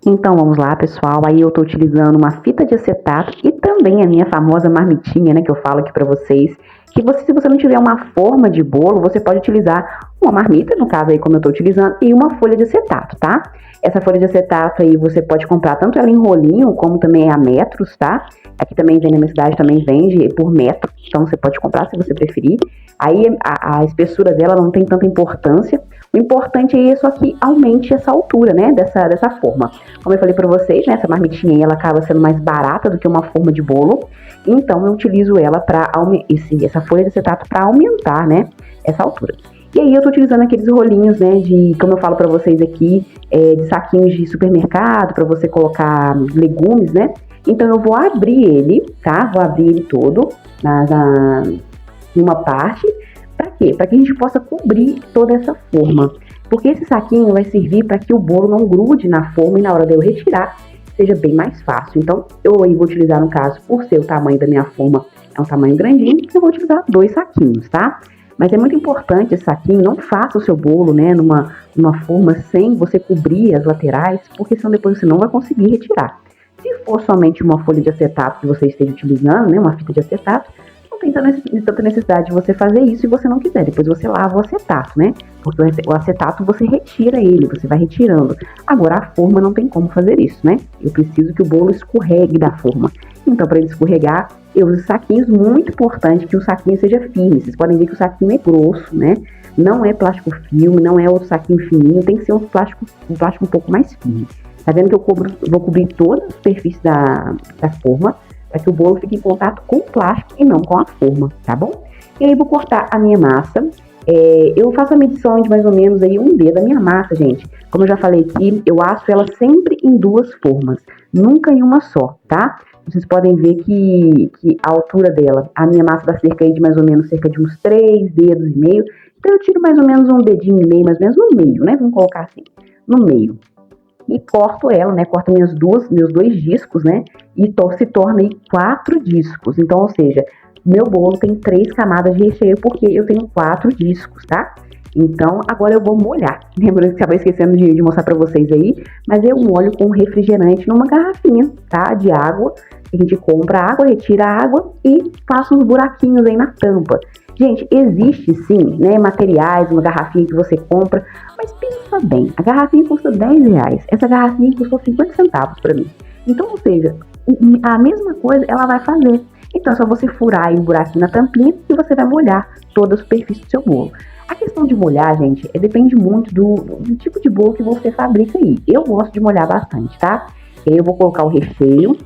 Então vamos lá, pessoal. Aí eu tô utilizando uma fita de acetato e também a minha famosa marmitinha, né, que eu falo aqui pra vocês. Que se você não tiver uma forma de bolo, você pode utilizar uma marmita, no caso aí como eu tô utilizando, e uma folha de acetato, tá? Essa folha de acetato aí você pode comprar tanto ela em rolinho, como também a metros, tá? Aqui também vem na minha cidade, também vende por metro, então você pode comprar se você preferir. Aí a espessura dela não tem tanta importância. O importante é só que aumente essa altura, né, dessa forma. Como eu falei pra vocês, né, essa marmitinha aí, ela acaba sendo mais barata do que uma forma de bolo. Então eu utilizo ela essa folha de acetato para aumentar, né, essa altura. E aí eu tô utilizando aqueles rolinhos, né, como eu falo pra vocês aqui, de saquinhos de supermercado, pra você colocar legumes, né. Então eu vou abrir ele, tá, vou abrir ele todo em uma parte. Para quê? Para que a gente possa cobrir toda essa forma. Porque esse saquinho vai servir para que o bolo não grude na forma e na hora de eu retirar seja bem mais fácil. Então, eu aí vou utilizar, no caso, por ser o tamanho da minha forma, é um tamanho grandinho, eu vou utilizar 2 saquinhos, tá? Mas é muito importante esse saquinho, não faça o seu bolo, né, numa forma sem você cobrir as laterais, porque senão depois você não vai conseguir retirar. Se for somente uma folha de acetato que você esteja utilizando, né, uma fita de acetato, não tem tanta necessidade de você fazer isso se você não quiser. Depois você lava o acetato, né? Porque o acetato você retira ele, você vai retirando. Agora a forma não tem como fazer isso, né? Eu preciso que o bolo escorregue da forma. Então, para ele escorregar, eu uso saquinhos, muito importante que o saquinho seja firme. Vocês podem ver que o saquinho é grosso, né? Não é plástico filme, não é outro saquinho fininho, tem que ser um plástico um pouco mais firme. Tá vendo que eu vou cobrir toda a superfície da forma, para que o bolo fique em contato com o plástico e não com a forma, tá bom? E aí vou cortar a minha massa. Eu faço a medição de mais ou menos aí 1 dedo da minha massa, gente. Como eu já falei aqui, eu asso ela sempre em 2 formas, nunca em uma só, tá? Vocês podem ver que a altura dela, a minha massa dá cerca aí de mais ou menos cerca de uns 3 dedos e meio. Então eu tiro mais ou menos um dedinho e meio, mais ou menos no meio, né? Vamos colocar assim, no meio. E corto ela, né? Corto meus 2 discos, né? E se torna aí 4 discos. Então, ou seja, meu bolo tem 3 camadas de recheio porque eu tenho 4 discos, tá? Então, agora eu vou molhar. Lembrando que acabei esquecendo de mostrar pra vocês aí, mas eu molho com refrigerante numa garrafinha, tá? De água. A gente compra a água, retira a água e passa uns buraquinhos aí na tampa. Gente, existe sim, né, materiais, uma garrafinha que você compra, mas pensa bem, a garrafinha custa R$10, essa garrafinha custou 50 centavos para mim. Então, ou seja, a mesma coisa ela vai fazer. Então é só você furar aí um buraquinho na tampinha e você vai molhar toda a superfície do seu bolo. A questão de molhar, gente, depende muito do tipo de bolo que você fabrica aí. Eu gosto de molhar bastante, tá? E aí eu vou colocar o recheio.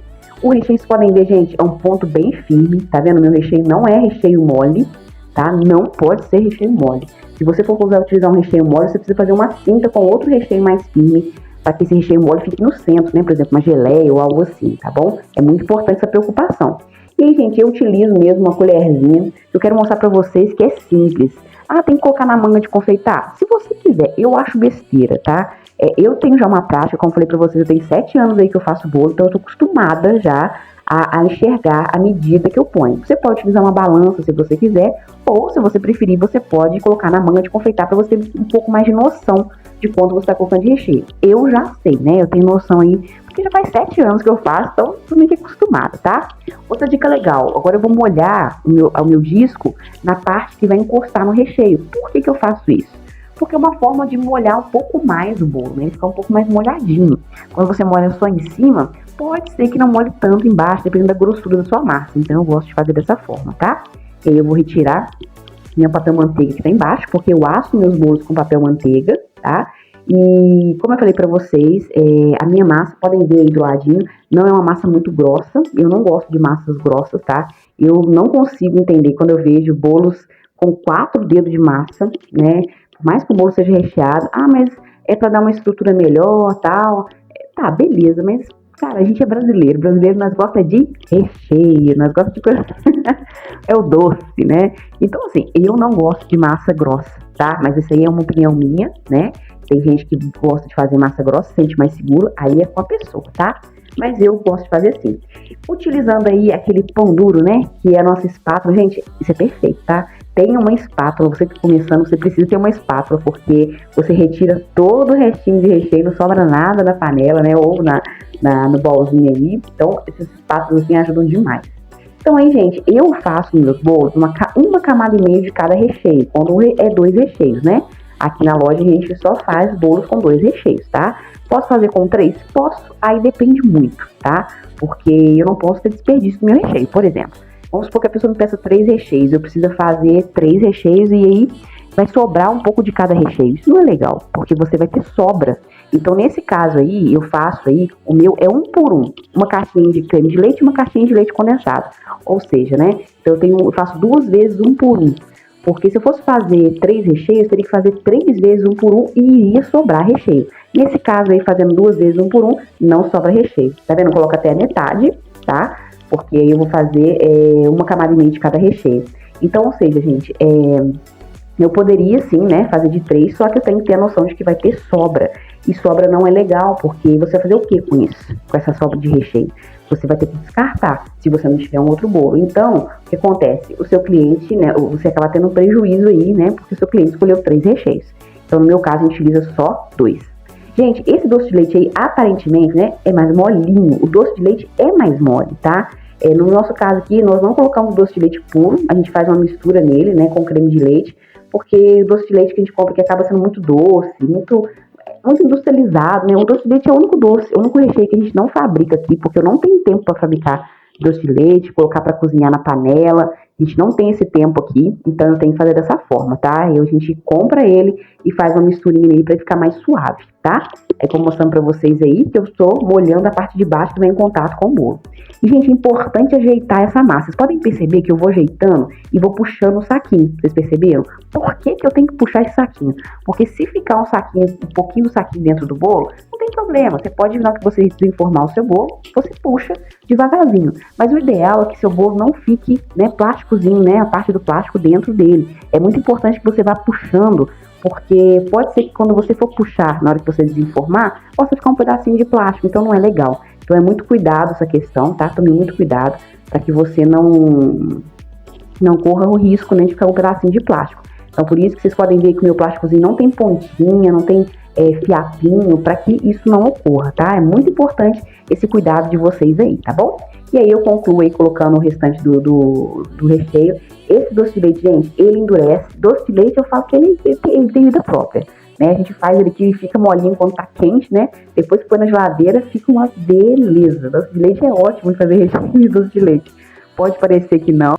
O recheio, vocês podem ver, gente, é um ponto bem firme, tá vendo? Meu recheio não é recheio mole, tá? Não pode ser recheio mole. Se você for utilizar um recheio mole, você precisa fazer uma cinta com outro recheio mais firme, para que esse recheio mole fique no centro, né? Por exemplo, uma geleia ou algo assim, tá bom? É muito importante essa preocupação. E aí, gente, eu utilizo mesmo uma colherzinha. Eu quero mostrar para vocês que é simples. Ah, tem que colocar na manga de confeitar? Se você quiser, eu acho besteira, tá? Eu tenho já uma prática, como eu falei para vocês, eu tenho 7 anos aí que eu faço bolo, então eu tô acostumada já a enxergar a medida que eu ponho. Você pode utilizar uma balança se você quiser, ou se você preferir, você pode colocar na manga de confeitar para você ter um pouco mais de noção de quanto você está colocando de recheio. Eu já sei, né? Eu tenho noção aí, porque já faz 7 anos que eu faço, então tô meio que acostumada, tá? Outra dica legal, agora eu vou molhar o meu disco na parte que vai encostar no recheio. Por que eu faço isso? Porque é uma forma de molhar um pouco mais o bolo, né? Ele fica um pouco mais molhadinho. Quando você molha só em cima, pode ser que não molhe tanto embaixo, dependendo da grossura da sua massa. Então eu gosto de fazer dessa forma, tá? E aí eu vou retirar meu papel manteiga que tá embaixo, porque eu asso meus bolos com papel manteiga, tá? E como eu falei pra vocês, a minha massa, podem ver aí do ladinho, não é uma massa muito grossa. Eu não gosto de massas grossas, tá? Eu não consigo entender quando eu vejo bolos com 4 dedos de massa, né? Por mais que o bolo seja recheado, mas é pra dar uma estrutura melhor, tal. Tá, beleza, mas, cara, a gente é brasileiro. Brasileiro, nós gosta de recheio, nós gosta de coisa... é o doce, né? Então, assim, eu não gosto de massa grossa, tá? Mas isso aí é uma opinião minha, né? Tem gente que gosta de fazer massa grossa, se sente mais seguro, aí é com a pessoa, tá? Mas eu gosto de fazer assim. Utilizando aí aquele pão duro, né? Que é a nossa espátula. Gente, isso é perfeito, tá? tenha uma espátula. Você que está começando, você precisa ter uma espátula, porque você retira todo o restinho de recheio, não sobra nada da panela, né? Ou no bolzinho aí. Então, esses espátulas assim ajudam demais. Então aí, gente, eu faço nos meus bolos uma camada e meia de cada recheio, quando é 2 recheios, né? Aqui na loja a gente só faz bolos com 2 recheios, tá? Posso fazer com 3? Posso, aí depende muito, tá? Porque eu não posso ter desperdício do meu recheio. Por exemplo, vamos supor que a pessoa me peça 3 recheios, eu preciso fazer 3 recheios e aí vai sobrar um pouco de cada recheio. Isso não é legal, porque você vai ter sobra. Então, nesse caso aí, eu faço aí, o meu é 1 por 1. Uma caixinha de creme de leite e uma caixinha de leite condensado. Ou seja, né, então eu faço 2 vezes 1 por 1. Porque se eu fosse fazer 3 recheios, teria que fazer 3 vezes 1 por 1 e iria sobrar recheio. Nesse caso aí, fazendo 2 vezes 1 por 1, não sobra recheio. Tá vendo? Eu coloco até a metade, tá? Porque aí eu vou fazer uma camada e meia de cada recheio. Então, ou seja, gente, eu poderia sim, né, fazer de 3, só que eu tenho que ter a noção de que vai ter sobra. E sobra não é legal, porque você vai fazer o que com isso? Com essa sobra de recheio? Você vai ter que descartar, se você não tiver um outro bolo. Então, o que acontece? O seu cliente, né, você acaba tendo um prejuízo aí, né, porque o seu cliente escolheu 3 recheios. Então, no meu caso, a gente utiliza só 2. Gente, esse doce de leite aí, aparentemente, né, é mais molinho. O doce de leite é mais mole, tá? No nosso caso aqui, nós não colocamos doce de leite puro, a gente faz uma mistura nele, né, com creme de leite, porque o doce de leite que a gente compra aqui acaba sendo muito doce, muito industrializado, né? O doce de leite é o único doce, o único recheio que a gente não fabrica aqui, porque eu não tenho tempo para fabricar doce de leite, colocar para cozinhar na panela. A gente não tem esse tempo aqui, então eu tenho que fazer dessa forma, tá? A gente compra ele e faz uma misturinha nele para ficar mais suave, tá? É como mostrando para vocês aí que eu estou molhando a parte de baixo que vem em contato com o bolo. E, gente, é importante ajeitar essa massa. Vocês podem perceber que eu vou ajeitando e vou puxando o saquinho. Vocês perceberam? Por que eu tenho que puxar esse saquinho? Porque se ficar um pouquinho do saquinho dentro do bolo, não tem problema. Você pode, na hora que você desenformar o seu bolo, você puxa devagarzinho. Mas o ideal é que seu bolo não fique, né, plásticozinho, né, a parte do plástico dentro dele. É muito importante que você vá puxando, porque pode ser que quando você for puxar, na hora que você desenformar, possa ficar um pedacinho de plástico, então não é legal. Então é muito cuidado essa questão, tá? Tome muito cuidado para que você não corra o risco, né, de ficar um pedacinho de plástico. Então por isso que vocês podem ver que o meu plásticozinho não tem pontinha, não tem fiapinho, para que isso não ocorra, tá? É muito importante esse cuidado de vocês aí, tá bom? E aí eu concluo aí colocando o restante do recheio. Esse doce de leite, gente, ele endurece. Doce de leite eu falo que ele tem vida própria, né? A gente faz ele que fica molinho quando tá quente, né? Depois que põe na geladeira, fica uma beleza. Doce de leite é ótimo de fazer recheio de doce de leite. Pode parecer que não.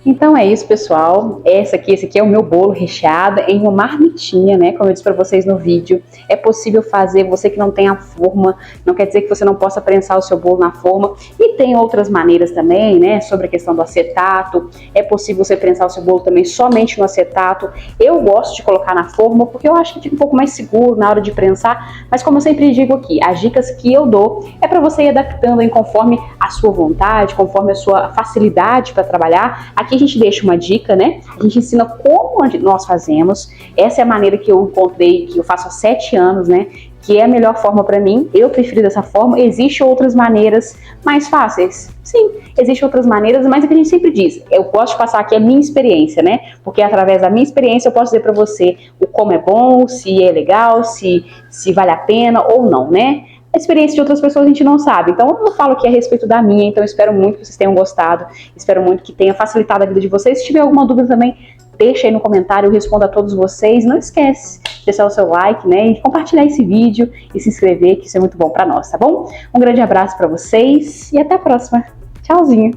Então é isso, pessoal. Esse aqui é o meu bolo recheado em uma marmitinha, né? Como eu disse para vocês no vídeo, é possível fazer. Você que não tem a forma, não quer dizer que você não possa prensar o seu bolo na forma. E tem outras maneiras também, né? Sobre a questão do acetato. É possível você prensar o seu bolo também somente no acetato. Eu gosto de colocar na forma porque eu acho que fica um pouco mais seguro na hora de prensar. Mas como eu sempre digo aqui, as dicas que eu dou é para você ir adaptando em conforme a sua vontade, conforme a sua facilidade para trabalhar. Aqui a gente deixa uma dica, né? A gente ensina como nós fazemos. Essa é a maneira que eu encontrei, que eu faço há 7 anos, né? Que é a melhor forma para mim. Eu prefiro dessa forma. Existem outras maneiras mais fáceis? Sim, existem outras maneiras, mas é o que a gente sempre diz. Eu gosto de passar aqui a minha experiência, né? Porque através da minha experiência eu posso dizer para você o como é bom, se é legal, se vale a pena ou não, né? A experiência de outras pessoas a gente não sabe. Então eu falo aqui a respeito da minha, então eu espero muito que vocês tenham gostado, espero muito que tenha facilitado a vida de vocês. Se tiver alguma dúvida também, deixa aí no comentário, eu respondo a todos vocês. Não esquece de deixar o seu like, né, e compartilhar esse vídeo e se inscrever, que isso é muito bom para nós, tá bom? Um grande abraço para vocês e até a próxima. Tchauzinho!